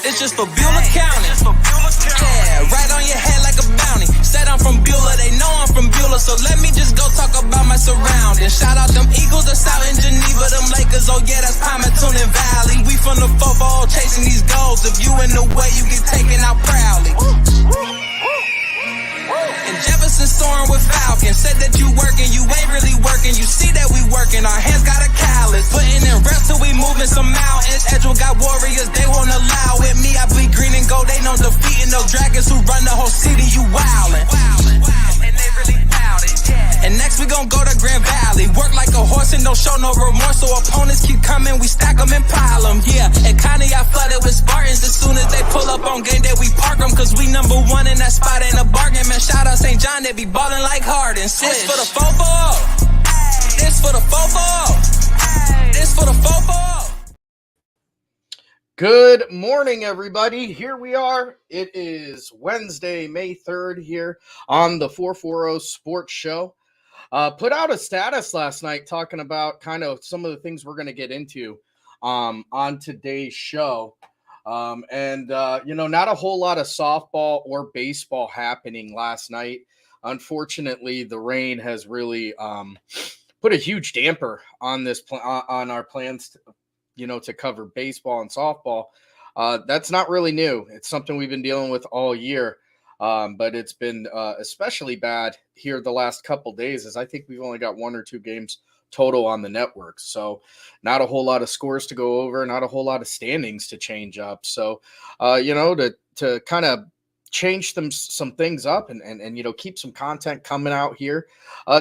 It's just for Beulah County. Yeah, right on your head like a bounty. Said I'm from Beulah, they know I'm from Beulah, so let me just go talk about my surroundings. Shout out them Eagles that's out in Geneva, them Lakers, oh yeah, that's Palmerton and Valley. We from the 4-4 chasing these goals. If you in the way, you get taken out proudly. And Jefferson soaring with Falcon. Said that you working, you ain't really working. You see that we working, our hands got a callus. Putting in reps till we moving some mountains. Edgewell got warriors, they won't allow it. Me, I bleed green and gold, they know defeating those dragons who run the whole city, you wildin'. And they really wildin', yeah. And next we gon' go to Grand Valley. Work like a horse and don't show no remorse. So opponents keep coming, we stack them and pile them, yeah. And Connie, I flooded with Spartans. As soon as they pull up on game day, we park them. Cause we number one in that spot, ain't a bargain. Man, shout out St. John, they be ballin' like Harden. This for the 4-4. This for the 4-4. This for the 4-4. Good morning, everybody. Here we are. It is Wednesday, May 3rd here on the 440 Sports Show. Put out a status last night talking about kind of some of the things we're going to get into on today's show. Not a whole lot of softball or baseball happening last night. Unfortunately, the rain has really put a huge damper on this on our plans to cover baseball and softball. That's not really new. It's something we've been dealing with all year. But it's been especially bad here the last couple days, as I think we've only got one or two games total on the network. So not a whole lot of scores to go over, not a whole lot of standings to change up. So, to kind of change some things up and keep some content coming out here.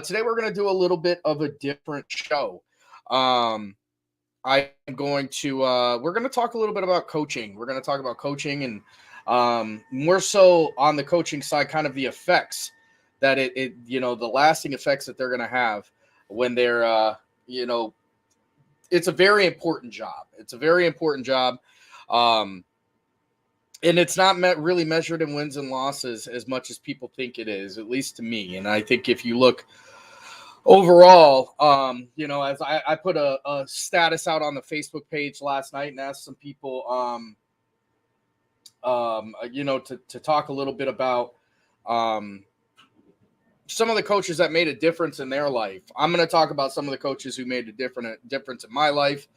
Today, we're going to do a little bit of a different show. We're going to talk a little bit about coaching. We're going to talk about coaching and more so on the coaching side, kind of the effects that the lasting effects that they're going to have when they're, it's a very important job. It's a very important job. And it's not really measured in wins and losses as much as people think it is, at least to me. And I think if you look overall, as I put a status out on the Facebook page last night and asked some people, to talk a little bit about some of the coaches that made a difference in their life. I'm going to talk about some of the coaches who made a difference in my life,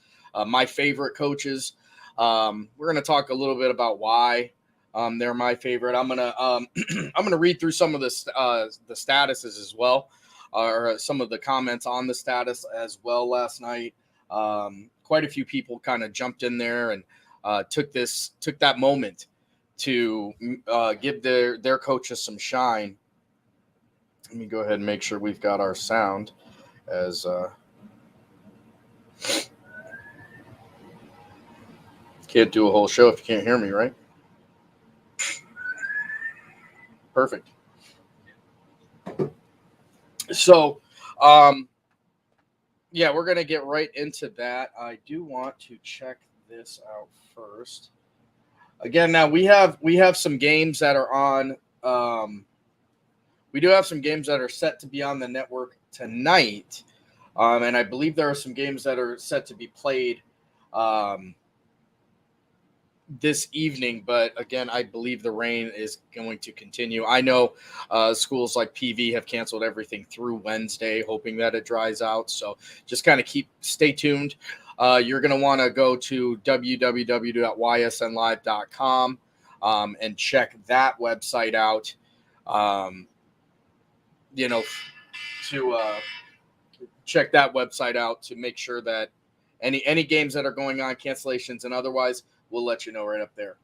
my favorite coaches. We're going to talk a little bit about why they're my favorite. I'm going to read through some of the statuses as well, or some of the comments on the status as well last night. Quite a few people kind of jumped in there and took that moment to give their coaches some shine. Let me go ahead and make sure we've got our sound as can't do a whole show if you can't hear me, right? Perfect. So, we're going to get right into that. I do want to check this out first. Again, now we have some games that are on. We do have some games that are set to be on the network tonight, and I believe there are some games that are set to be played this evening. But again, I believe the rain is going to continue. I know schools like PV have canceled everything through Wednesday, hoping that it dries out. So just kind of stay tuned. You're going to want to go to www.ysnlive.com and check that website out. To check that website out to make sure that any games that are going on, cancellations and otherwise, we'll let you know right up there.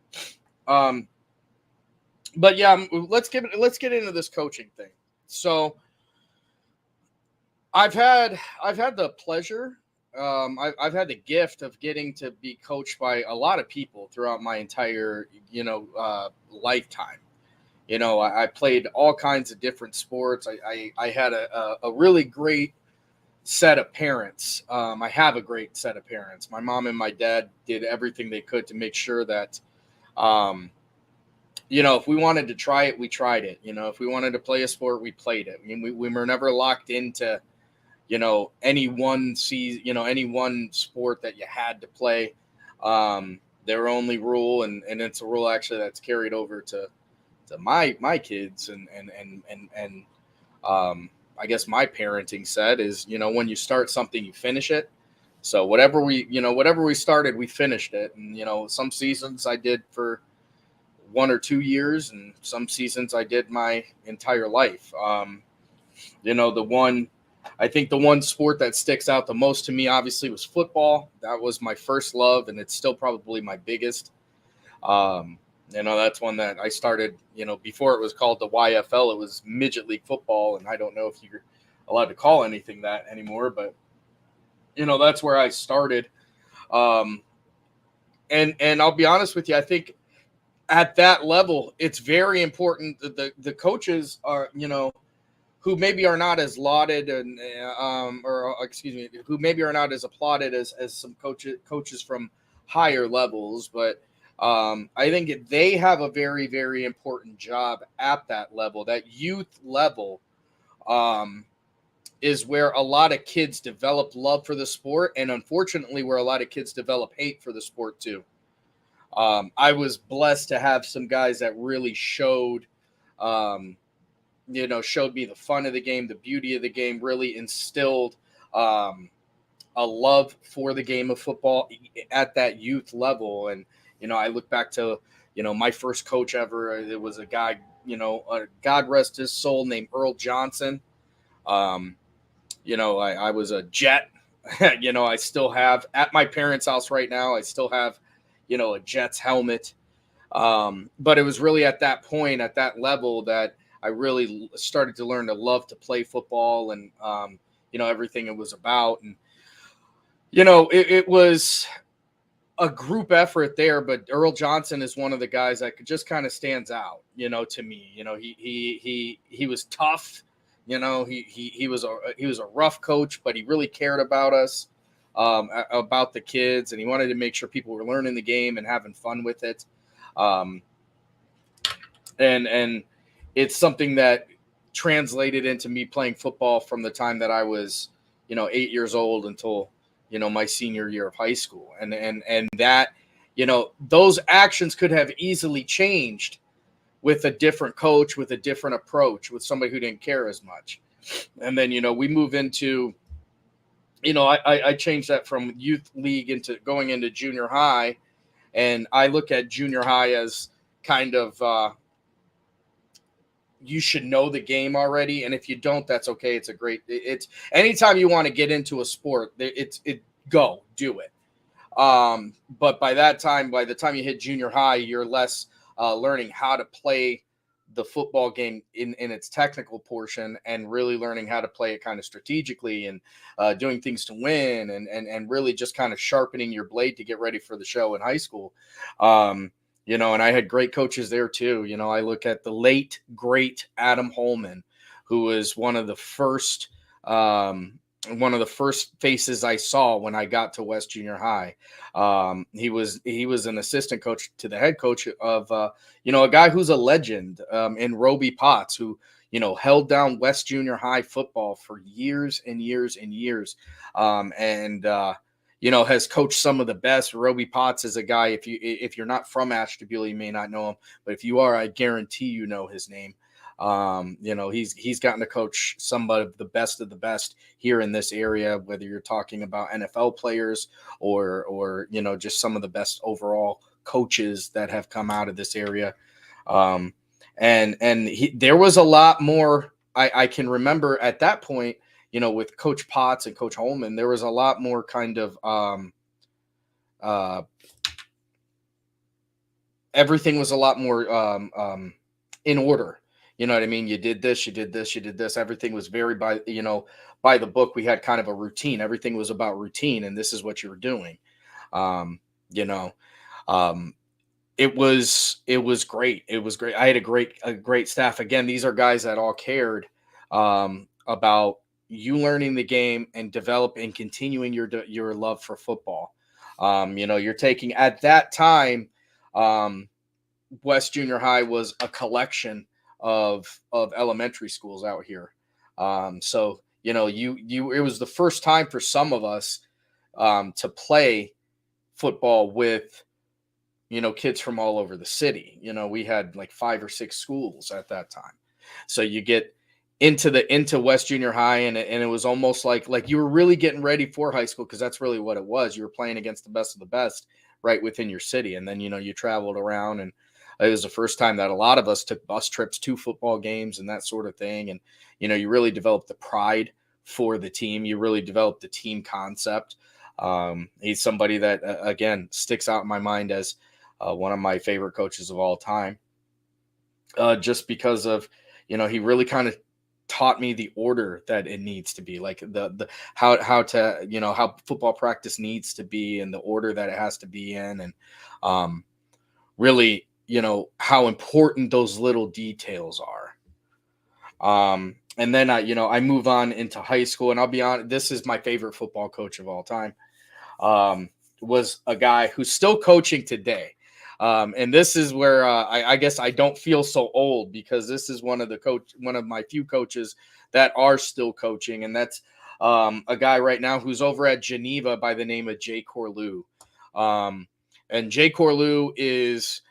Let's get into this coaching thing. So I've had the pleasure, I've had the gift of getting to be coached by a lot of people throughout my entire lifetime. I played all kinds of different sports. I had a really great set of parents. I have a great set of parents. My mom and my dad did everything they could to make sure that, if we wanted to try it, we tried it. If we wanted to play a sport, we played it. I mean, we were never locked into, any one season, any one sport that you had to play. their only rule, and it's a rule actually that's carried over to my kids and I guess my parenting said is, when you start something, you finish it. So whatever we started, we finished it. And, some seasons I did for 1 or 2 years, and some seasons I did my entire life. I think the one sport that sticks out the most to me, obviously, was football. That was my first love, and it's still probably my biggest. That's one that I started, before it was called the YFL, it was Midget League Football. And I don't know if you're allowed to call anything that anymore, but, that's where I started. And I'll be honest with you, I think at that level, it's very important that the coaches are, who maybe are not as lauded who maybe are not as applauded as some coaches from higher levels, but I think they have a very, very important job at that level. That youth level is where a lot of kids develop love for the sport, and unfortunately, where a lot of kids develop hate for the sport too. I was blessed to have some guys that really showed me the fun of the game, the beauty of the game, really instilled a love for the game of football at that youth level. And, I look back to, my first coach ever. It was a guy, God rest his soul, named Earl Johnson. I was a Jet. I still have, at my parents' house right now, I still have, a Jets helmet. But it was really at that point, at that level, that I really started to learn to love to play football and, everything it was about. And, it was a group effort there, but Earl Johnson is one of the guys that just kind of stands out, to me. He was tough. He was a rough coach, but he really cared about us, about the kids, and he wanted to make sure people were learning the game and having fun with it. And it's something that translated into me playing football from the time that I was, 8 years old until, my senior year of high school. And that, those actions could have easily changed with a different coach, with a different approach, with somebody who didn't care as much. And then, we move into, I changed that from youth league into going into junior high. And I look at junior high as kind of, you should know the game already. And if you don't, that's okay. It's anytime you want to get into a sport, go do it. But by the time you hit junior high, you're less learning how to play the football game in its technical portion, and really learning how to play it kind of strategically, and doing things to win, and really just kind of sharpening your blade to get ready for the show in high school. And I had great coaches there too. I look at the late, great Adam Holman, who was one of the first faces I saw when I got to West Junior High. He was an assistant coach to the head coach of, a guy who's a legend in Roby Potts, who, held down West Junior High football for years and years and years. Has coached some of the best. Roby Potts is a guy, if you're not from Ashtabula, you may not know him, but if you are, I guarantee you know his name. He's gotten to coach some of the best here in this area, whether you're talking about NFL players or just some of the best overall coaches that have come out of this area. There was a lot more. I can remember at that point, with Coach Potts and Coach Holman, there was a lot more kind of everything was a lot more in order. You know what I mean? You did this, you did this, you did this. Everything was very by the book. We had kind of a routine. Everything was about routine, and this is what you were doing. It was great. It was great. I had a great staff. Again, these are guys that all cared about you learning the game and developing, continuing your love for football. You're taking, at that time, West Junior High was a collection of elementary schools out here. So it was the first time for some of us to play football with kids from all over the city. We had like 5 or 6 schools at that time. So you get into West Junior High, and it was almost like you were really getting ready for high school, because that's really what it was. You were playing against the best of the best right within your city. And then, you traveled around, and it was the first time that a lot of us took bus trips to football games and that sort of thing. And, you really developed the pride for the team. You really developed the team concept. He's somebody that, again, sticks out in my mind as one of my favorite coaches of all time, just because of, he really kind of taught me the order that it needs to be, like the how to, how football practice needs to be, and the order that it has to be in. And really, how important those little details are. And then I move on into high school, and I'll be honest, this is my favorite football coach of all time. Was a guy who's still coaching today. And this is where I guess I don't feel so old, because this is one of my few coaches that are still coaching. And that's a guy right now who's over at Geneva by the name of Jay Corlew. And Jay Corlew is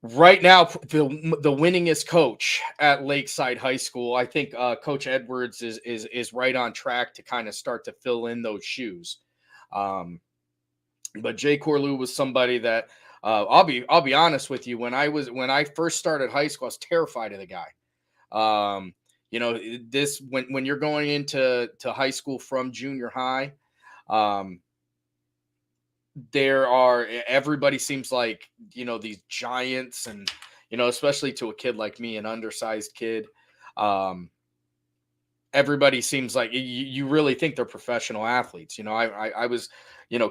right now the winningest coach at Lakeside High School. I think Coach Edwards is right on track to kind of start to fill in those shoes. But Jay Corlew was somebody that I'll be honest with you. When I first started high school, I was terrified of the guy. This when you're going into high school from junior high, everybody seems like, these giants, and, especially to a kid like me, an undersized kid. Everybody seems like you really think they're professional athletes. I was,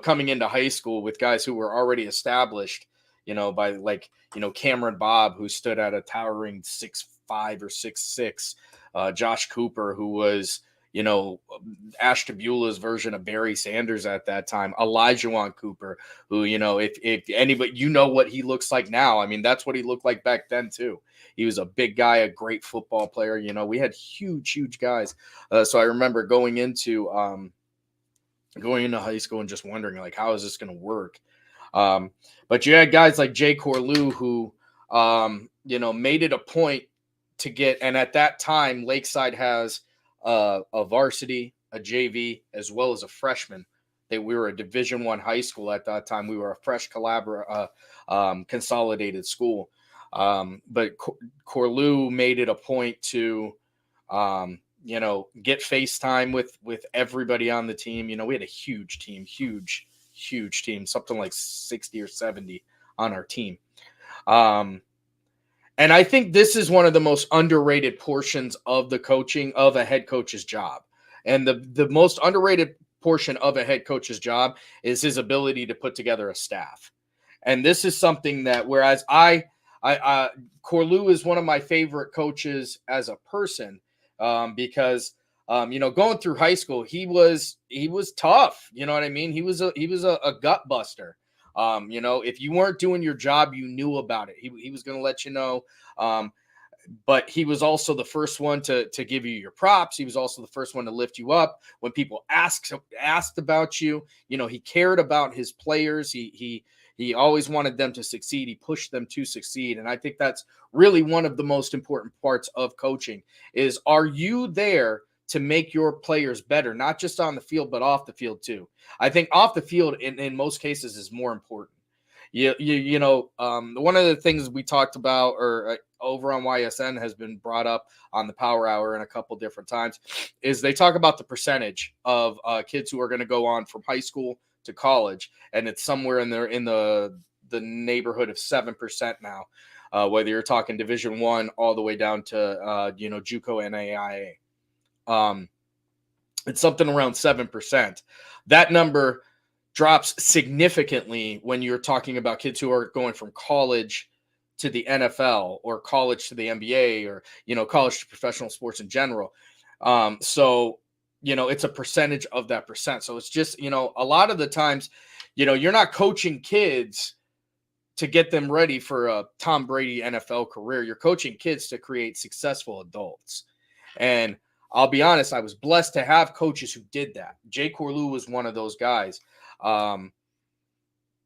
coming into high school with guys who were already established, by like, Cameron Bobb, who stood at a towering 6'5" or 6'6", Josh Cooper, who was, Ash Tabula's version of Barry Sanders at that time, Elijah Cooper, who, if anybody, what he looks like now. I mean, that's what he looked like back then too. He was a big guy, a great football player. We had huge guys. So I remember going into high school and just wondering, like, how is this going to work? But you had guys like Jay Corlew who, made it a point to get, and at that time, Lakeside has a varsity, a JV, as well as a freshman. We were a Division I high school at that time. We were a fresh consolidated school. But Corlew made it a point to, get FaceTime with everybody on the team. We had a huge team, something like 60 or 70 on our team. And I think this is one of the most underrated portions of the coaching of a head coach's job. And the most underrated portion of a head coach's job is his ability to put together a staff. And this is something that, whereas Corlew is one of my favorite coaches as a person, because, going through high school, he was tough. You know what I mean? He was a gut buster. If you weren't doing your job, you knew about it. He was going to let you know. But he was also the first one to give you your props. He was also the first one to lift you up when people asked about you. He cared about his players. He always wanted them to succeed. He pushed them to succeed. And I think that's really one of the most important parts of coaching is, are you there to make your players better, not just on the field, but off the field too? I think off the field in most cases is more important. One of the things we talked about, or over on YSN has been brought up on the Power Hour in a couple different times, is they talk about the percentage of kids who are going to go on from high school to college, and it's somewhere in the neighborhood of 7% now. Whether you're talking Division I all the way down to JUCO and AIA. It's something around 7%. That number drops significantly when you're talking about kids who are going from college to the NFL, or college to the NBA, or, college to professional sports in general. So it's a percentage of that percent. So it's just, a lot of the times, you're not coaching kids to get them ready for a Tom Brady NFL career. You're coaching kids to create successful adults. And I'll be honest, I was blessed to have coaches who did that. Jay Corlew was one of those guys.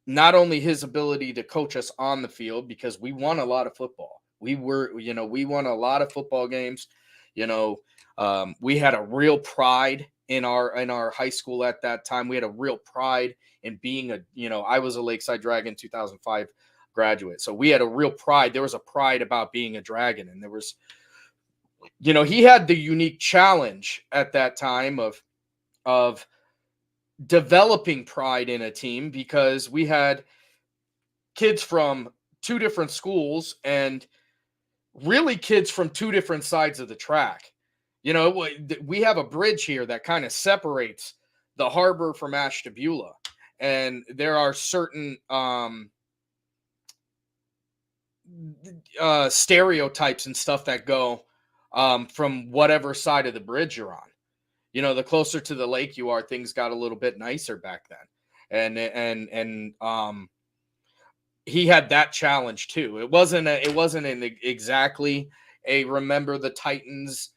not only his ability to coach us on the field, because we won a lot of football. We won a lot of football games. We had a real pride in our high school at that time. We had a real pride in being I was a Lakeside Dragon 2005 graduate. So we had a real pride. There was a pride about being a Dragon. And there was, he had the unique challenge at that time of developing pride in a team, because we had kids from two different schools and really kids from two different sides of the track. We have a bridge here that kind of separates the harbor from Ashtabula, and there are certain stereotypes and stuff that go from whatever side of the bridge you're on. The closer to the lake you are, things got a little bit nicer back then. And he had that challenge too. It wasn't exactly a remember the Titans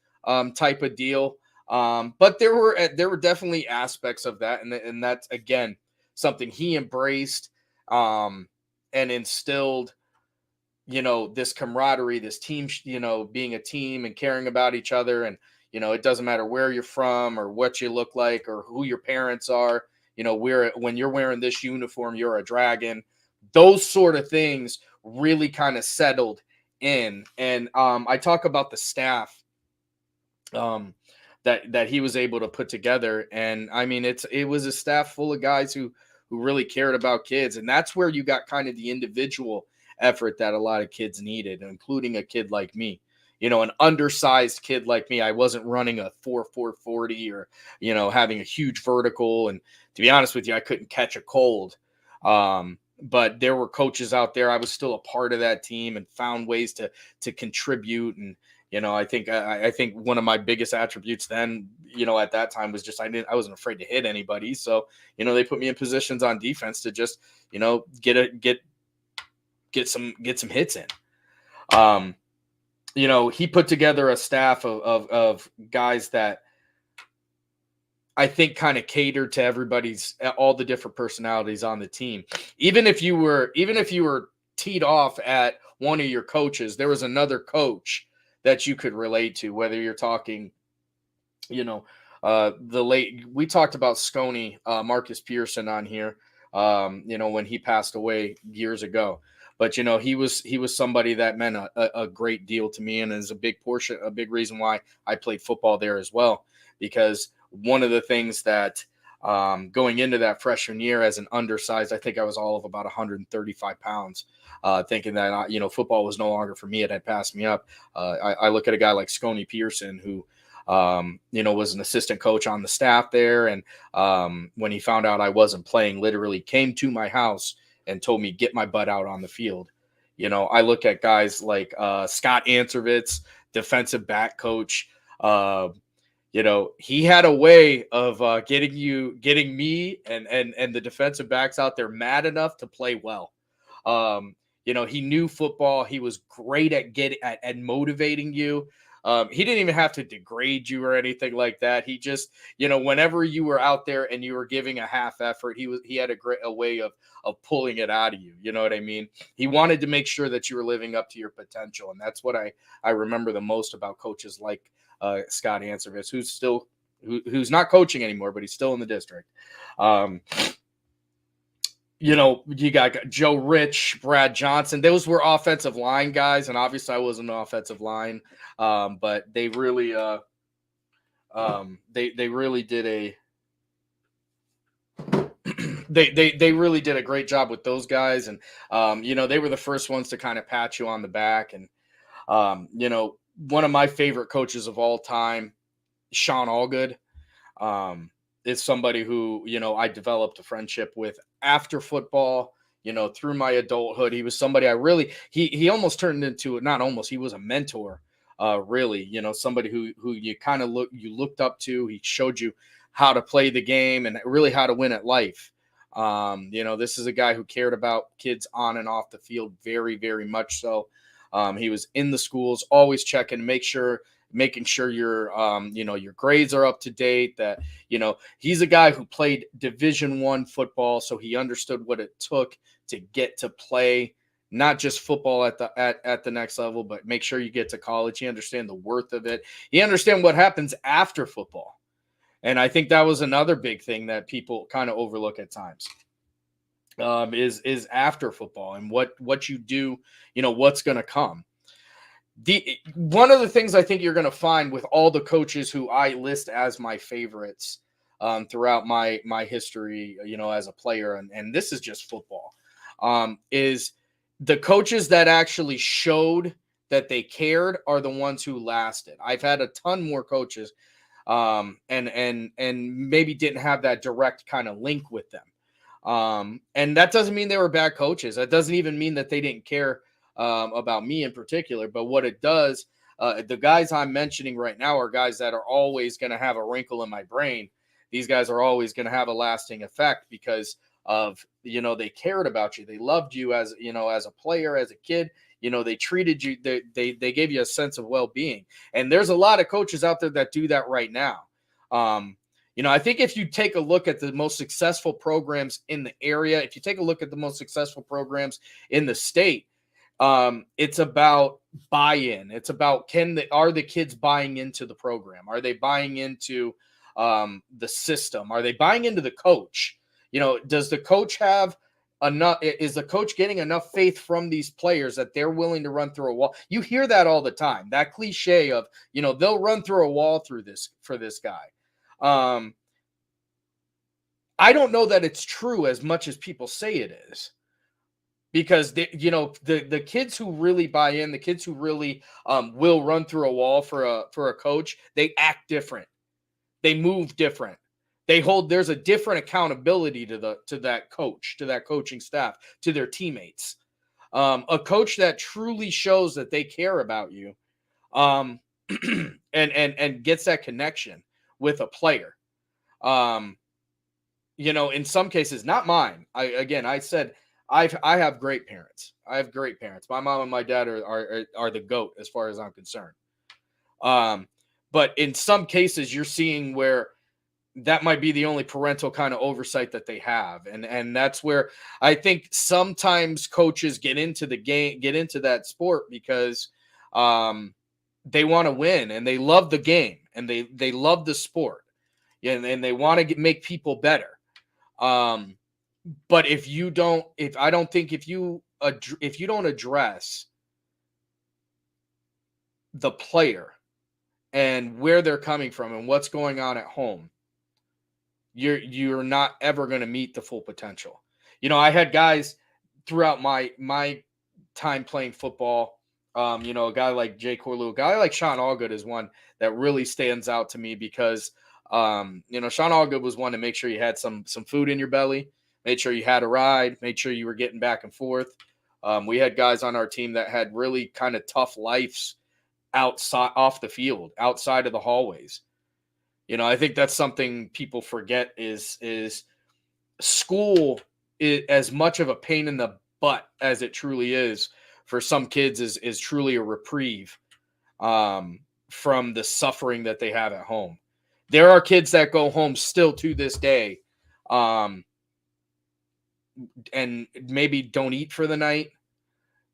type of deal. But there were definitely aspects of that. And that's, again, something he embraced and instilled, this camaraderie, this team, being a team and caring about each other. And, it doesn't matter where you're from or what you look like or who your parents are. When you're wearing this uniform, you're a Dragon. Those sort of things really kind of settled in. And I talk about the staff that he was able to put together. And I mean, it was a staff full of guys who really cared about kids. And that's where you got kind of the individual effort that a lot of kids needed, including a kid like me. An undersized kid like me. I wasn't running a 4.40 or, having a huge vertical. And to be honest with you, I couldn't catch a cold. But there were coaches out there. I was still a part of that team and found ways to contribute. And, I think one of my biggest attributes then, at that time was just, I wasn't afraid to hit anybody. So, they put me in positions on defense to just, get some hits in. He put together a staff of guys that I think kind of catered to all the different personalities on the team. Even if you were teed off at one of your coaches, there was another coach that you could relate to, whether you're talking, we talked about Sconey, Marcus Pearson on here, when he passed away years ago. But, he was somebody that meant a great deal to me, and is a big reason why I played football there as well. Because one of the things that going into that freshman year as an undersized, I think I was all of about 135 pounds, thinking that, football was no longer for me. It had passed me up. I look at a guy like Sconey Pearson, who, was an assistant coach on the staff there. And when he found out I wasn't playing, literally came to my house and told me, get my butt out on the field. I look at guys like Scott Answervitz, defensive back coach. He had a way of getting me and the defensive backs out there mad enough to play well. He knew football. He was great at motivating you. He didn't even have to degrade you or anything like that. He just, whenever you were out there and you were giving a half effort, he had a way of pulling it out of you. You know what I mean? He wanted to make sure that you were living up to your potential. And that's what I remember the most about coaches like Scott Answervitz, who's not coaching anymore, but he's still in the district. You got Joe Rich, Brad Johnson. Those were offensive line guys, and obviously I wasn't an offensive line, but they really, they really did they really did a great job with those guys, and they were the first ones to kind of pat you on the back. And one of my favorite coaches of all time, Sean Allgood, is somebody who, I developed a friendship with after football, through my adulthood. He was somebody he almost turned into, not almost, he was a mentor, really, somebody who you kind of looked up to. He showed you how to play the game and really how to win at life. This is a guy who cared about kids on and off the field very, very much so. He was in the schools, always checking to make sure making sure your grades are up to date, that, he's a guy who played Division I football, so he understood what it took to get to play not just football at the next level, but make sure you get to college. He understand the worth of it. He understand what happens after football. And I think that was another big thing that people kind of overlook at times. Is after football and what you do, what's going to come. One of the things I think you're going to find with all the coaches who I list as my favorites throughout my history, as a player, and this is just football, is the coaches that actually showed that they cared are the ones who lasted. I've had a ton more coaches and maybe didn't have that direct kind of link with them. And that doesn't mean they were bad coaches. That doesn't even mean that they didn't care about me in particular. But what it does, the guys I'm mentioning right now are guys that are always going to have a wrinkle in my brain. These guys are always going to have a lasting effect because of, they cared about you. They loved you as a player, as a kid. They treated you, they gave you a sense of well-being. And there's a lot of coaches out there that do that right now. I think if you take a look at the most successful programs in the area, if you take a look at the most successful programs in the state, it's about buy-in. It's about are the kids buying into the program? Are they buying into the system? Are they buying into the coach? Does the coach have enough? Is the coach getting enough faith from these players that they're willing to run through a wall? You hear that all the time. That cliche of, they'll run through a wall for this guy. I don't know that it's true as much as people say it is, because the kids who really buy in, the kids who really will run through a wall for a coach, they act different. They move different. There's a different accountability to that coach, to that coaching staff, to their teammates. A coach that truly shows that they care about you, and gets that connection with a player. In some cases, not mine. I said I have great parents. I have great parents. My mom and my dad are the GOAT as far as I'm concerned. But in some cases, you're seeing where that might be the only parental kind of oversight that they have. And that's where I think sometimes coaches get into the game, get into that sport because they want to win and they love the game and they love the sport, and they want to make people better. But if you don't address the player and where they're coming from and what's going on at home, you're not ever going to meet the full potential. I had guys throughout my time playing football, a guy like Jay Corlew, a guy like Sean Allgood is one that really stands out to me because, Sean Allgood was one to make sure you had some food in your belly, made sure you had a ride, made sure you were getting back and forth. We had guys on our team that had really kind of tough lives off the field, outside of the hallways. I think that's something people forget is school is as much of a pain in the butt as it truly is for some kids is truly a reprieve from the suffering that they have at home. There are kids that go home still to this day and maybe don't eat for the night,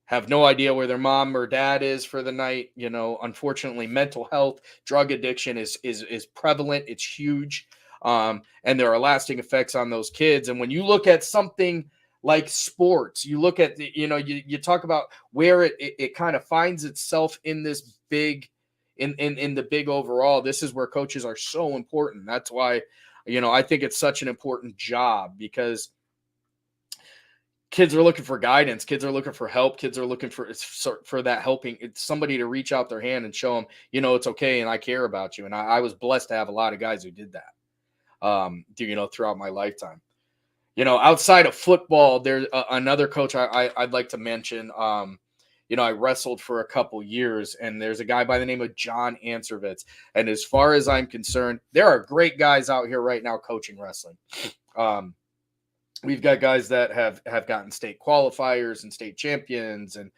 have no idea where their mom or dad is for the night. Unfortunately, mental health, drug addiction is prevalent. It's huge. And there are lasting effects on those kids. And when you look at something like sports, you look at, you talk about where it kind of finds itself in this big, in the big overall. This is where coaches are so important. That's why, I think it's such an important job, because kids are looking for guidance. Kids are looking for help. Kids are looking for that helping. It's somebody to reach out their hand and show them, it's okay. And I care about you. And I was blessed to have a lot of guys who did that, throughout my lifetime. Outside of football, there's another coach I'd like to mention. I wrestled for a couple years, and there's a guy by the name of John Anservitz. And as far as I'm concerned, there are great guys out here right now coaching wrestling. we've got guys that have gotten state qualifiers and state champions, and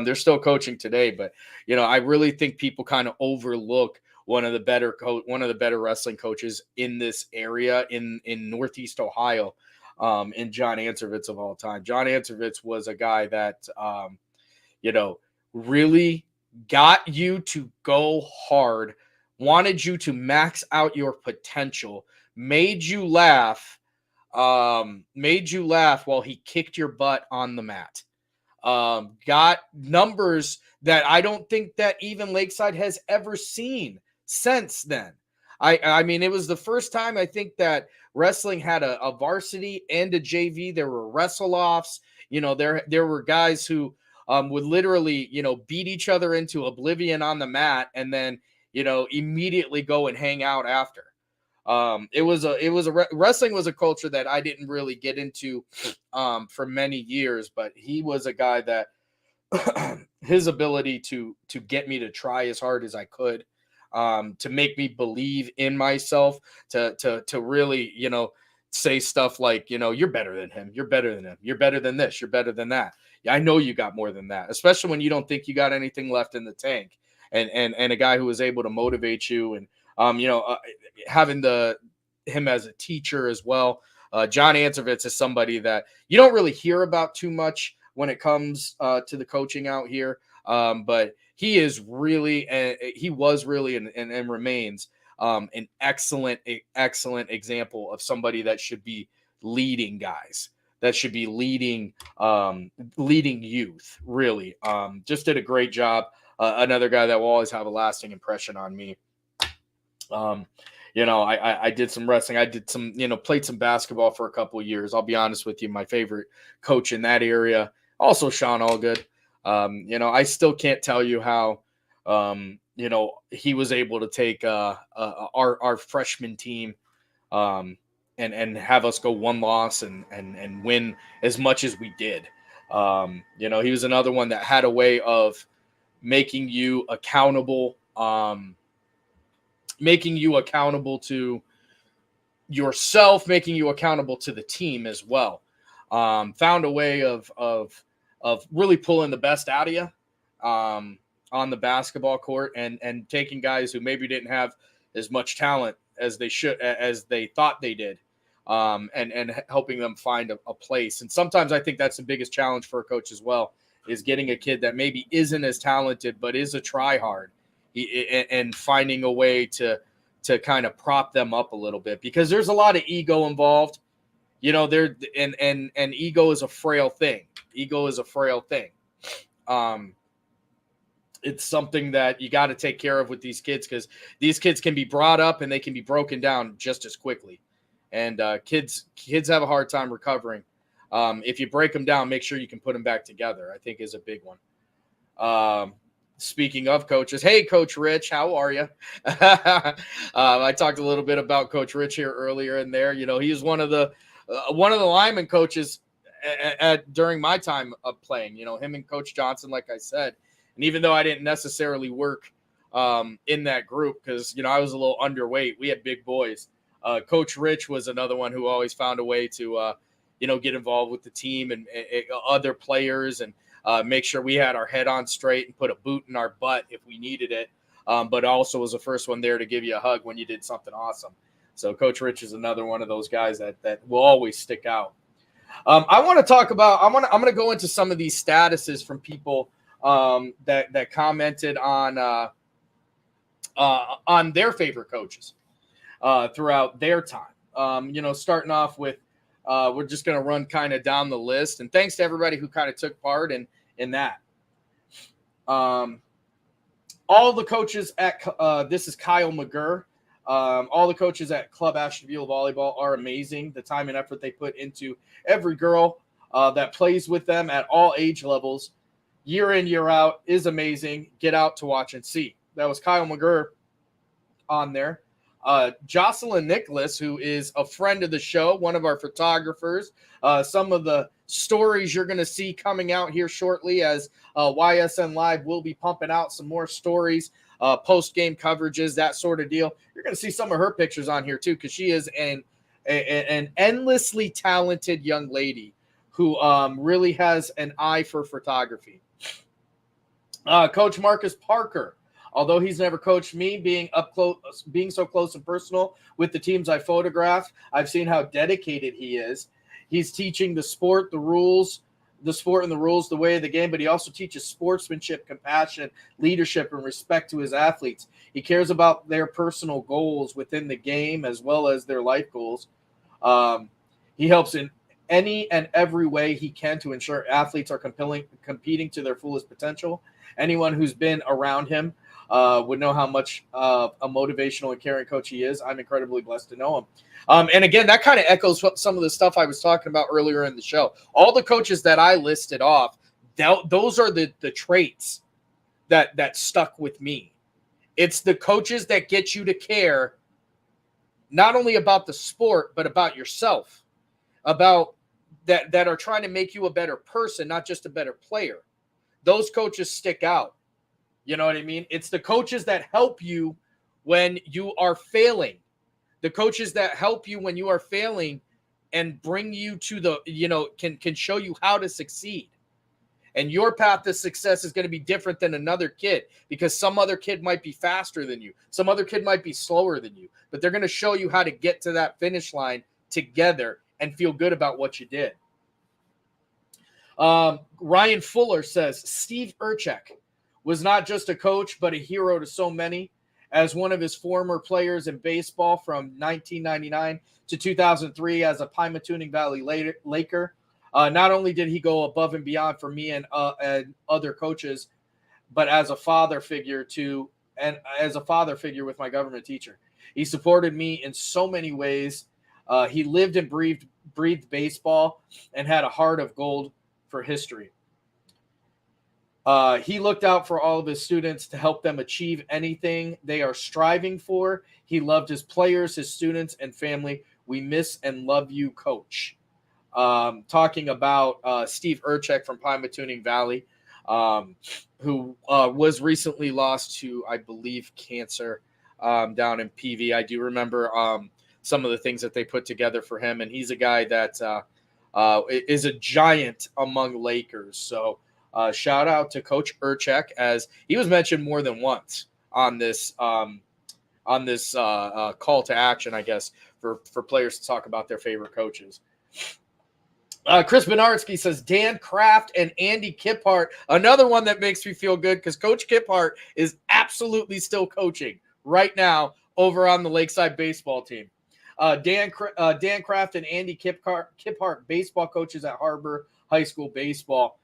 they're still coaching today. But I really think people kind of overlook one of the better wrestling coaches in this area in Northeast Ohio, in John Anservitz of all time. John Anservitz was a guy that really got you to go hard, wanted you to max out your potential, made you laugh while he kicked your butt on the mat. Got numbers that I don't think that even Lakeside has ever seen since then. I mean, it was the first time I think that wrestling had a varsity and a JV. There were wrestle-offs. There were guys who would literally, beat each other into oblivion on the mat and then, immediately go and hang out after. Wrestling was a culture that I didn't really get into for many years, but he was a guy that his ability to get me to try as hard as I could, to make me believe in myself, to really, say stuff like, you're better than him. You're better than him. You're better than this. You're better than that. Yeah, I know you got more than that, especially when you don't think you got anything left in the tank. And a guy who was able to motivate you and, having him as a teacher as well. John Anservitz is somebody that you don't really hear about too much when it comes to the coaching out here. But he was really and remains an excellent example of somebody that should be leading guys, that should be leading youth, really. Just did a great job. Another guy that will always have a lasting impression on me. I did some wrestling. I did some, played some basketball for a couple of years. I'll be honest with you. My favorite coach in that area, also Sean Allgood. I still can't tell you how, he was able to take our freshman team and have us go one loss and win as much as we did. He was another one that had a way of making you accountable, to yourself, making you accountable to the team as well. Found a way of really pulling the best out of you on the basketball court and taking guys who maybe didn't have as much talent as they thought they did, and helping them find a place. And sometimes I think that's the biggest challenge for a coach as well, is getting a kid that maybe isn't as talented but is a try-hard, and finding a way to kind of prop them up a little bit, because there's a lot of ego involved. And ego is a frail thing. It's something that you got to take care of with these kids, because these kids can be brought up and they can be broken down just as quickly. And kids have a hard time recovering. If you break them down, make sure you can put them back together, I think is a big one. Speaking of coaches, hey, Coach Rich, how are you? I talked a little bit about Coach Rich here earlier in there. He's one of the lineman coaches during my time of playing. Him and Coach Johnson, like I said. And even though I didn't necessarily work in that group, because, I was a little underweight, we had big boys. Coach Rich was another one who always found a way to, get involved with the team and other players, and make sure we had our head on straight and put a boot in our butt if we needed it. But also was the first one there to give you a hug when you did something awesome. So Coach Rich is another one of those guys that will always stick out. I want to talk about, I'm going to go into some of these statuses from people that commented on their favorite coaches throughout their time. Starting off with, we're just going to run kind of down the list. And thanks to everybody who kind of took part in that. All the coaches at this is Kyle McGurr. All the coaches at Club Ashtabula Volleyball are amazing. The time and effort they put into every girl that plays with them at all age levels, year in, year out, is amazing. Get out to watch and see. That was Kyle McGurr on there. Jocelyn Nicholas, who is a friend of the show, one of our photographers. Some of the stories you're going to see coming out here shortly, as YSN Live will be pumping out some more stories, post-game coverages, that sort of deal. You're going to see some of her pictures on here too, because she is an an endlessly talented young lady who really has an eye for photography. Coach Marcus Parker, although he's never coached me, being so close and personal with the teams I photograph, I've seen how dedicated he is. He's teaching the sport and the rules, the way of the game, but he also teaches sportsmanship, compassion, leadership, and respect to his athletes. He cares about their personal goals within the game as well as their life goals. He helps in any and every way he can to ensure athletes are competing to their fullest potential. Anyone who's been around him would know how much a motivational and caring coach he is. I'm incredibly blessed to know him. And again, that kind of echoes some of the stuff I was talking about earlier in the show. All the coaches that I listed off, those are the traits that stuck with me. It's the coaches that get you to care not only about the sport, but about yourself, about that are trying to make you a better person, not just a better player. Those coaches stick out. You know what I mean? It's the coaches that help you when you are failing. The coaches that help you when you are failing and bring you to the, can show you how to succeed. And your path to success is going to be different than another kid because some other kid might be faster than you. Some other kid might be slower than you, but they're going to show you how to get to that finish line together and feel good about what you did. Ryan Fuller says, Steve Urchek was not just a coach, but a hero to so many. As one of his former players in baseball from 1999 to 2003 as a Pymatuning Valley Laker, not only did he go above and beyond for me and other coaches, but as a father figure with my government teacher. He supported me in so many ways. He lived and breathed baseball and had a heart of gold for history. He looked out for all of his students to help them achieve anything they are striving for. He loved his players, his students, and family. We miss and love you, Coach. Talking about Steve Urchek from Pymatuning Valley, who was recently lost to, I believe, cancer down in PV. I do remember some of the things that they put together for him, and he's a guy that is a giant among Lakers. So shout out to Coach Urchek, as he was mentioned more than once on this call to action, I guess, for players to talk about their favorite coaches. Chris Benarski says Dan Kraft and Andy Kiphart, another one that makes me feel good because Coach Kiphart is absolutely still coaching right now over on the Lakeside baseball team. Dan Kraft and Andy Kiphart, baseball coaches at Harbor High School baseball.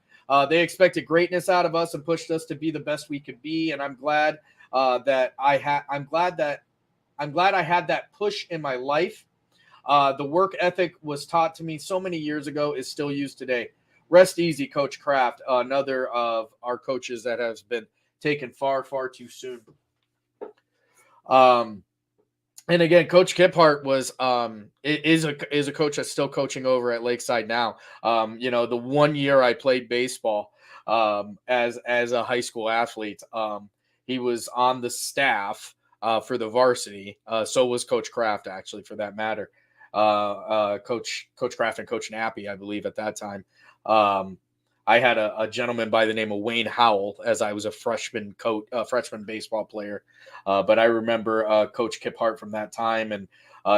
They expected greatness out of us and pushed us to be the best we could be, and I'm glad that I had that push in my life. The work ethic was taught to me so many years ago is still used today. Rest easy, Coach Kraft, another of our coaches that has been taken far, far too soon. And again, Coach Kiphart is a coach that's still coaching over at Lakeside now. The 1 year I played baseball as a high school athlete, he was on the staff for the varsity. So was Coach Kraft, actually, for that matter. Coach Kraft and Coach Nappy, I believe, at that time. I had a gentleman by the name of Wayne Howell as I was a freshman baseball player. But I remember Coach Kiphart from that time. And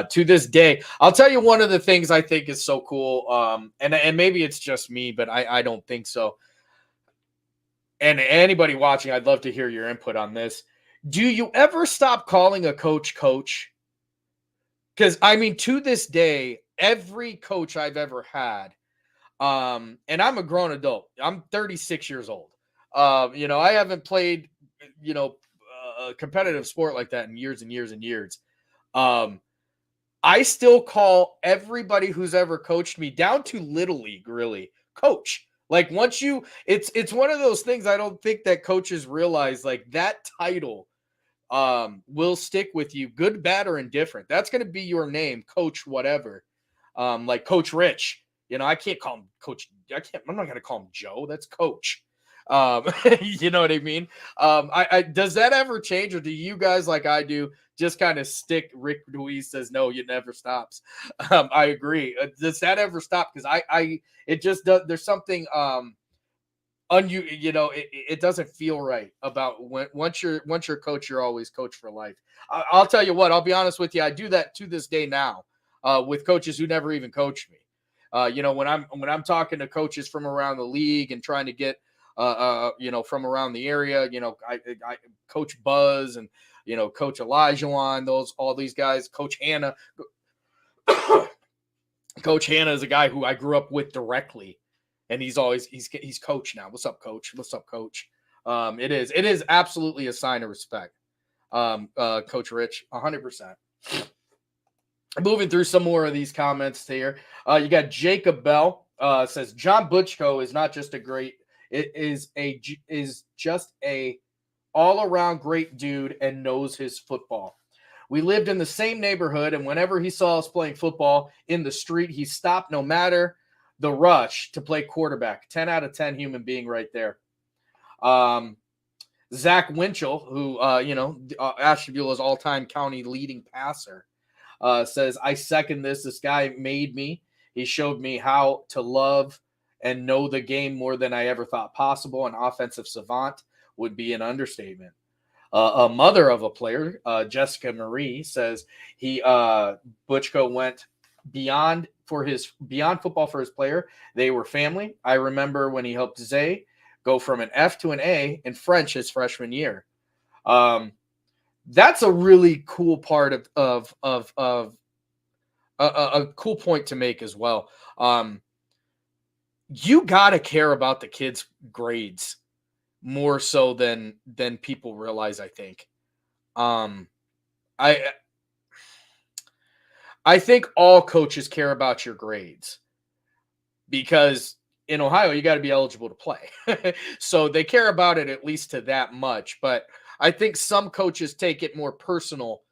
to this day, I'll tell you one of the things I think is so cool. And maybe it's just me, but I don't think so. And anybody watching, I'd love to hear your input on this. Do you ever stop calling a coach? Because, to this day, every coach I've ever had, and I'm a grown adult. I'm 36 years old. I haven't played, a competitive sport like that in years and years and years. I still call everybody who's ever coached me, down to Little League, really, coach. Like it's one of those things I don't think that coaches realize, like that title will stick with you, good, bad, or indifferent. That's going to be your name, Coach whatever. Like Coach Rich. I can't call him Coach. I'm not going to call him Joe. That's Coach. You know what I mean? I does that ever change, or do you guys, like I do, just kind of stick? Rick Ruiz says no, it never stops. I agree. Does that ever stop? Because it just does. There's something it doesn't feel right about once you're a coach, you're always coach for life. I'll tell you what, I'll be honest with you, I do that to this day now, with coaches who never even coached me. When I'm talking to coaches from around the league and trying to get from around the area, I Coach Buzz and Coach Elijah on all these guys, Coach Hannah. Coach Hannah is a guy who I grew up with directly. And he's coach now. What's up, coach? What's up, coach? It is absolutely a sign of respect. Coach Rich, 100%. Moving through some more of these comments here. You got Jacob Bell says John Butchko is not just a great, it is just a all-around great dude and knows his football. We lived in the same neighborhood, and whenever he saw us playing football in the street, he stopped no matter the rush to play quarterback. 10 out of 10 human being right there. Zach Winchell, who, Ashtabula's all-time county leading passer, says, I second this. This guy made me. He showed me how to love and know the game more than I ever thought possible. An offensive savant would be an understatement. A mother of a player, Jessica Marie, says Butchko went beyond football for his player. They were family. I remember when he helped Zay go from an F to an A in French his freshman year. That's a really cool part of a cool point to make as well. You got to care about the kids' grades more so than people realize, I think. I think all coaches care about your grades because in Ohio, you got to be eligible to play. So they care about it at least to that much. But I think some coaches take it more personal,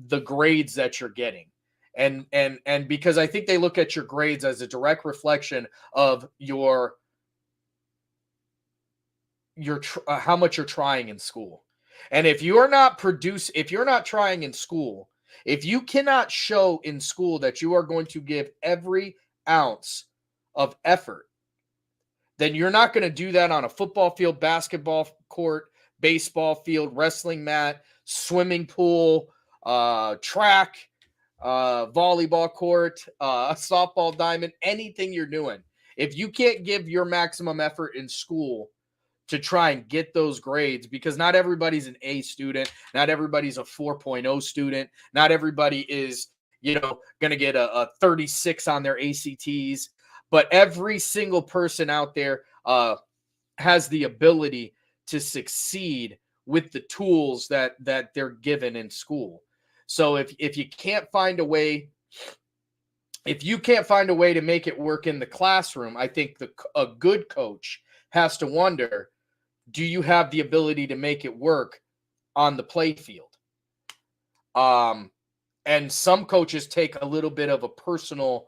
the grades that you're getting. And because I think they look at your grades as a direct reflection of how much you're trying in school. And if you're not trying in school, if you cannot show in school that you are going to give every ounce of effort, then you're not going to do that on a football field, basketball court, baseball field, wrestling mat, swimming pool, track, volleyball court, softball diamond, anything you're doing. If you can't give your maximum effort in school to try and get those grades, because not everybody's an A student, not everybody's a 4.0 student, not everybody is, going to get a 36 on their ACTs, but every single person out there has the ability to succeed with the tools that they're given in school. So if you can't find a way, to make it work in the classroom, I think a good coach has to wonder, do you have the ability to make it work on the play field? And some coaches take a little bit of a personal,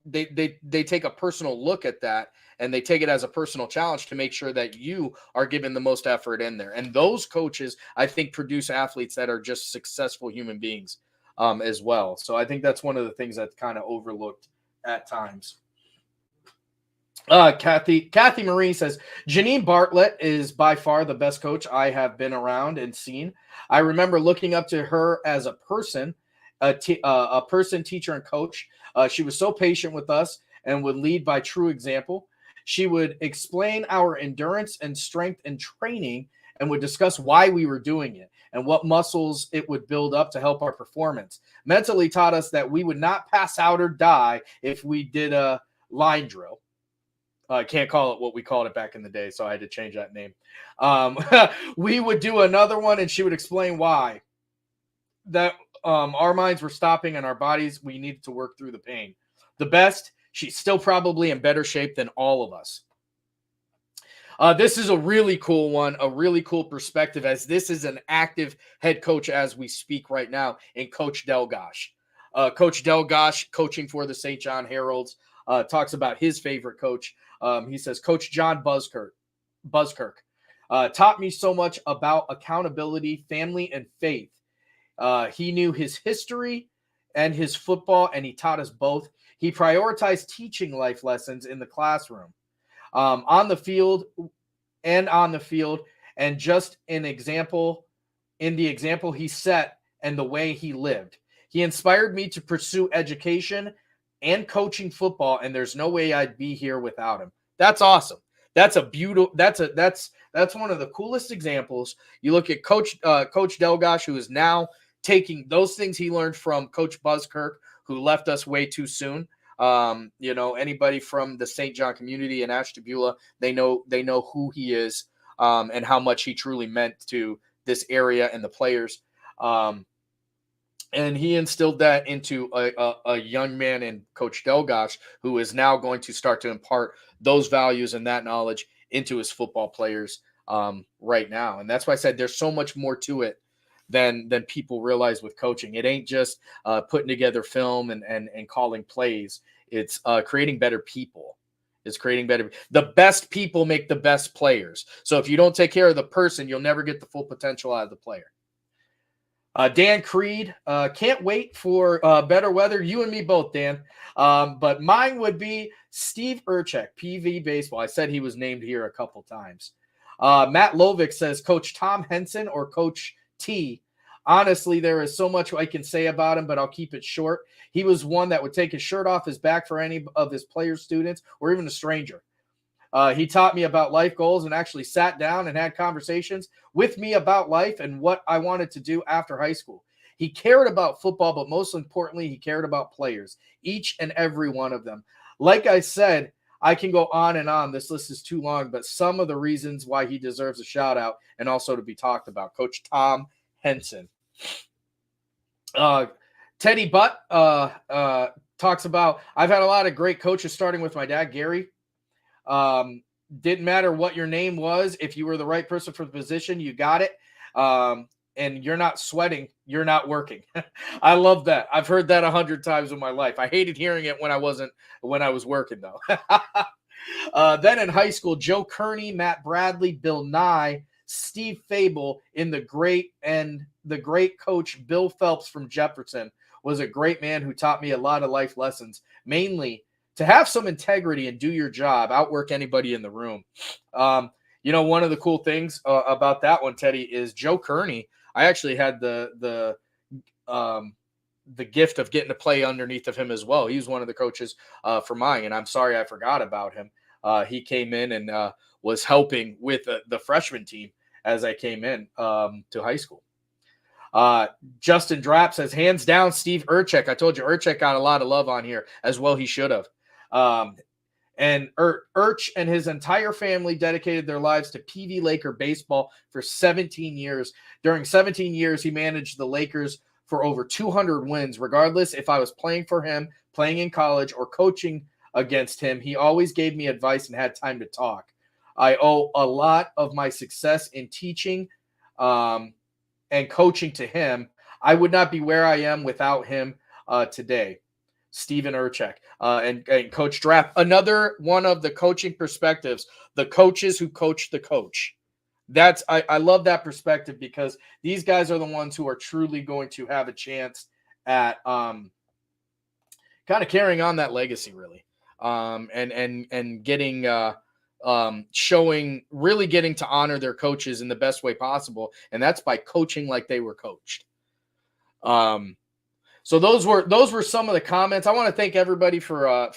they take a personal look at that, and they take it as a personal challenge to make sure that you are giving the most effort in there. And those coaches, I think, produce athletes that are just successful human beings as well. So I think that's one of the things that's kind of overlooked at times. Kathy Marie says, Janine Bartlett is by far the best coach I have been around and seen. I remember looking up to her as a person, teacher, and coach. She was so patient with us and would lead by true example. She would explain our endurance and strength and training and would discuss why we were doing it and what muscles it would build up to help our performance. Mentally taught us that we would not pass out or die if we did a line drill. I can't call it what we called it back in the day, so I had to change that name. We would do another one, and she would explain why. That our minds were stopping and our bodies, we needed to work through the pain. The best, she's still probably in better shape than all of us. This is a really cool one, a really cool perspective, as this is an active head coach as we speak right now in Coach Delgosh. Coach Delgosh coaching for the St. John Heralds. talks about his favorite coach. He says, Coach John Buskirk taught me so much about accountability, family, and faith. He knew his history and his football, and he taught us both. He prioritized teaching life lessons in the classroom, on the field, and just an example in the example he set and the way he lived. He inspired me to pursue education and coaching football, and there's no way I'd be here without him. That's awesome. That's a beautiful. That's one of the coolest examples. You look at Coach Delgosh, who is now taking those things he learned from Coach Buskirk, who left us way too soon. Anybody from the St. John community in Ashtabula, they know who he is, and how much he truly meant to this area and the players. And he instilled that into a young man in Coach Delgosh, who is now going to start to impart those values and that knowledge into his football players right now. And that's why I said there's so much more to it than people realize with coaching. It ain't just putting together film and calling plays. It's creating better people. It's creating better. The best people make the best players. So if you don't take care of the person, you'll never get the full potential out of the player. Dan Creed, can't wait for better weather. You and me both, Dan. But mine would be Steve Urchek, PV Baseball. I said he was named here a couple times. Matt Lovick says Coach Tom Henson or Coach T. Honestly, there is so much I can say about him, but I'll keep it short. He was one that would take his shirt off his back for any of his players, students, or even a stranger. He taught me about life goals and actually sat down and had conversations with me about life and what I wanted to do after high school. He cared about football, but most importantly, he cared about players, each and every one of them. Like I said, I can go on and on. This list is too long, but some of the reasons why he deserves a shout out and also to be talked about. Coach Tom Henson. Teddy Butt talks about, I've had a lot of great coaches starting with my dad, Gary. Didn't matter what your name was. If you were the right person for the position, you got it. And you're not sweating, you're not working. I love that. I've heard that 100 times in my life. I hated hearing it when I was working though. Then in high school, Joe Kearney, Matt Bradley, Bill Nye, Steve Fable, in the great coach Bill Phelps from Jefferson was a great man who taught me a lot of life lessons, mainly to have some integrity and do your job, outwork anybody in the room. One of the cool things about that one, Teddy, is Joe Kearney. I actually had the gift of getting to play underneath of him as well. He was one of the coaches for mine, and I'm sorry I forgot about him. He came in and was helping with the freshman team as I came in to high school. Justin Drapp says, hands down, Steve Urchek. I told you Urchek got a lot of love on here as well. He should have. And Urch and his entire family dedicated their lives to PV Laker baseball for 17 years. During 17 years, he managed the Lakers for over 200 wins. Regardless if I was playing for him, playing in college, or coaching against him, he always gave me advice and had time to talk. I owe a lot of my success in teaching and coaching to him. I would not be where I am without him today. Steven Urchek and Coach Draft. Another one of the coaching perspectives, the coaches who coach the coach. I love that perspective because these guys are the ones who are truly going to have a chance at kind of carrying on that legacy, really, and getting really getting to honor their coaches in the best way possible, and that's by coaching like they were coached. So those were some of the comments. I want to thank everybody for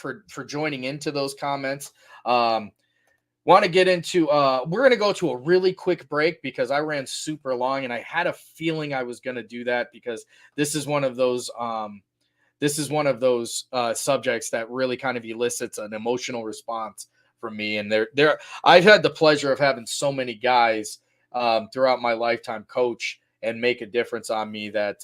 joining into those comments. Want to get into we're going to go to a really quick break because I ran super long and I had a feeling I was going to do that because this is one of those subjects that really kind of elicits an emotional response from me. And I've had the pleasure of having so many guys throughout my lifetime coach and make a difference on me that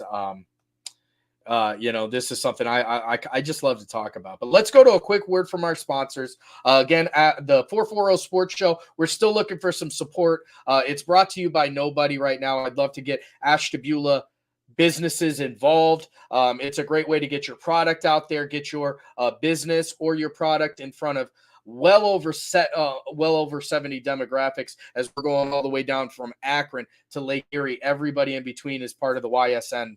this is something I just love to talk about. But let's go to a quick word from our sponsors. Again, at the 440 Sports Show, we're still looking for some support. It's brought to you by nobody right now. I'd love to get Ashtabula businesses involved. It's a great way to get your product out there, get your business or your product in front of well over 70 demographics, as we're going all the way down from Akron to Lake Erie. Everybody in between is part of the YSN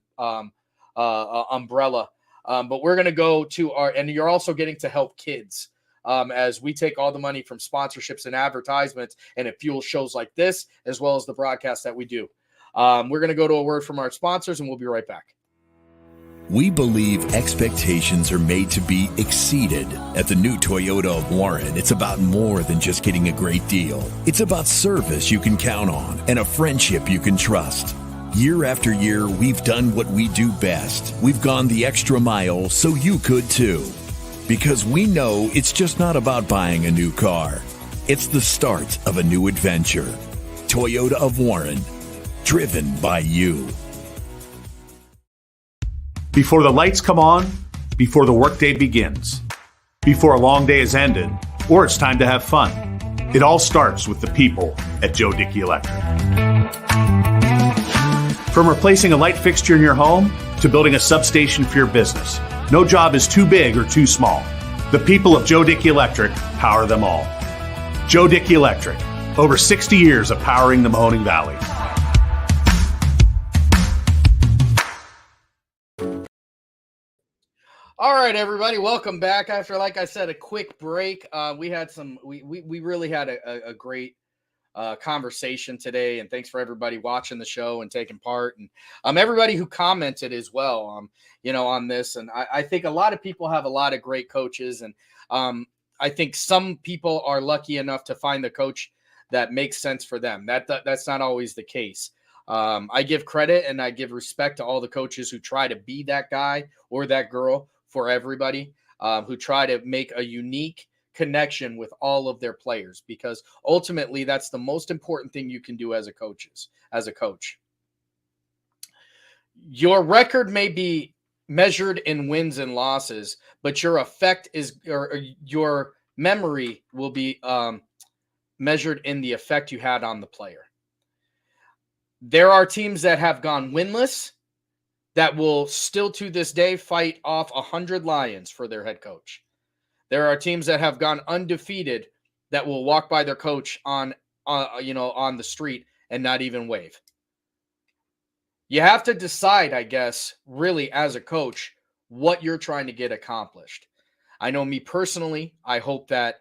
umbrella. But we're going to go to and you're also getting to help kids as we take all the money from sponsorships and advertisements, and it fuels shows like this, as well as the broadcast that we do. We're going to go to a word from our sponsors, and we'll be right back. We believe expectations are made to be exceeded. At the new Toyota of Warren, it's about more than just getting a great deal. It's about service you can count on and a friendship you can trust. Year after year, we've done what we do best. We've gone the extra mile so you could too. Because we know it's just not about buying a new car. It's the start of a new adventure. Toyota of Warren, driven by you. Before the lights come on, before the workday begins, before a long day is ended, or it's time to have fun, it all starts with the people at Joe Dickey Electric. From replacing a light fixture in your home to building a substation for your business, no job is too big or too small. The people of Joe Dickey Electric power them all. Joe Dickey Electric, over 60 years of powering the Mahoning Valley. All right, everybody, welcome back. After, like I said, a quick break, we really had a great conversation today, and thanks for everybody watching the show and taking part, and everybody who commented as well, on this. And I think a lot of people have a lot of great coaches, and I think some people are lucky enough to find the coach that makes sense for them. That's not always the case. I give credit and I give respect to all the coaches who try to be that guy or that girl for everybody, who try to make a unique connection with all of their players, because ultimately that's the most important thing you can do as a coach. Your record may be measured in wins and losses, but your effect or your memory will be measured in the effect you had on the player. There are teams that have gone winless that will still to this day fight off 100 Lions for their head coach. There are teams that have gone undefeated that will walk by their coach on the street and not even wave. You have to decide, I guess, really as a coach, what you're trying to get accomplished. I know me personally, I hope that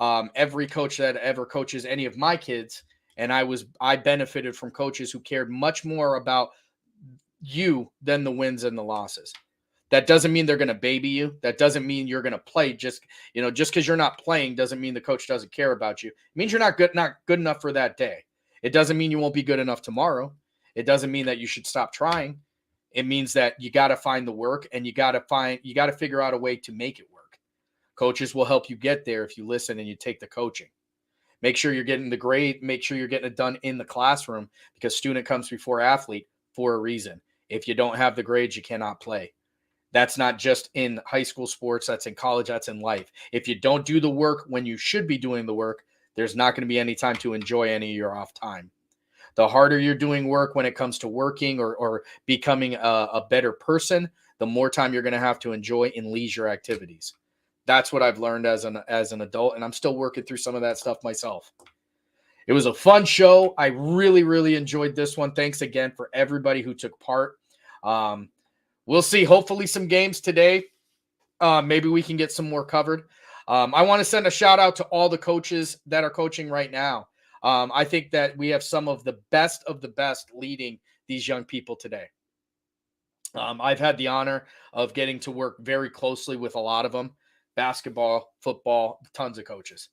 every coach that ever coaches any of my kids, and I benefited from coaches who cared much more about you than the wins and the losses. That doesn't mean they're going to baby you. That doesn't mean you're going to play just because you're not playing doesn't mean the coach doesn't care about you. It means you're not good enough for that day. It doesn't mean you won't be good enough tomorrow. It doesn't mean that you should stop trying. It means that you got to find the work, and you got to figure out a way to make it work. Coaches will help you get there if you listen and you take the coaching. Make sure you're getting the grade. Make sure you're getting it done in the classroom, because student comes before athlete for a reason. If you don't have the grades, you cannot play. That's not just in high school sports. That's in college. That's in life. If you don't do the work when you should be doing the work, there's not going to be any time to enjoy any of your off time. The harder you're doing work when it comes to working or becoming a better person, the more time you're going to have to enjoy in leisure activities. That's what I've learned as an adult, and I'm still working through some of that stuff myself. It was a fun show. I really, really enjoyed this one. Thanks again for everybody who took part. We'll see, hopefully, some games today. Maybe we can get some more covered. I want to send a shout out to all the coaches that are coaching right now. I think that we have some of the best leading these young people today. I've had the honor of getting to work very closely with a lot of them. Basketball, football, tons of coaches.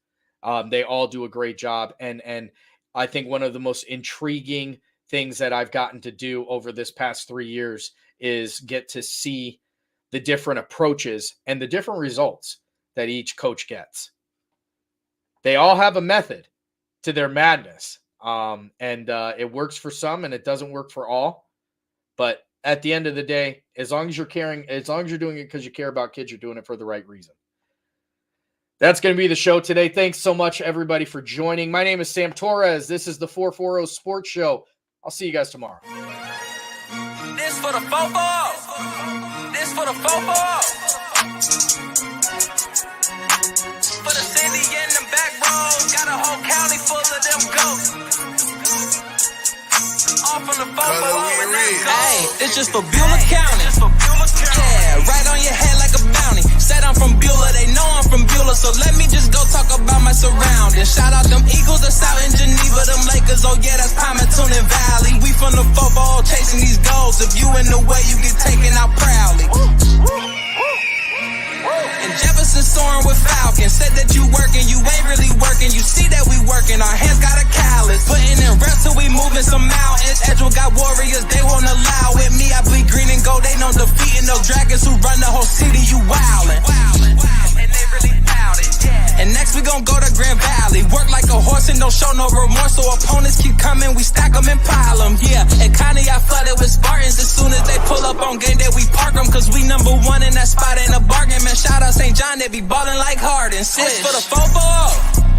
They all do a great job. And I think one of the most intriguing things that I've gotten to do over this past 3 years is get to see the different approaches and the different results that each coach gets. They all have a method to their madness. And it works for some and it doesn't work for all. But at the end of the day, as long as you're doing it because you care about kids, you're doing it for the right reason. That's going to be the show today. Thanks so much, everybody, for joining. My name is Sam Torres. This is the 440 Sports Show. I'll see you guys tomorrow. This for the fofo. This for the fofo. For the city and the back roads, got a whole county full of them goats. All from the fofo. Hey, it's just for Beulah County. Yeah, right on your head like a bounty. Said I'm from Beulah, they know I'm from Beulah, so let me just go talk about my surroundings. Shout out them Eagles that's out in Geneva, them Lakers, oh yeah, that's Palmerton and Valley. We from the football chasing these goals. If you in the way, you get taken out proudly. And Jefferson soaring with Falcon. Said that you working, you ain't really working. You see that we working, our hands got a callus. Putting in reps till we moving some mountains. Edgewood got warriors, they won't allow it. Me, I bleed green and gold, they know defeating those dragons who run the whole city. You wildin'. And they really bout it. And next we gon' go to Grand Valley. Work like a horse and don't show no remorse. So opponents keep coming, we stack them and pile them. Yeah, and Connie I flooded with Spartans. As soon as they pull up on game day, we park them. Cause we number one in that spot, ain't a bargain. Man, shout out St. John, they be ballin' like Harden. This for the fofo.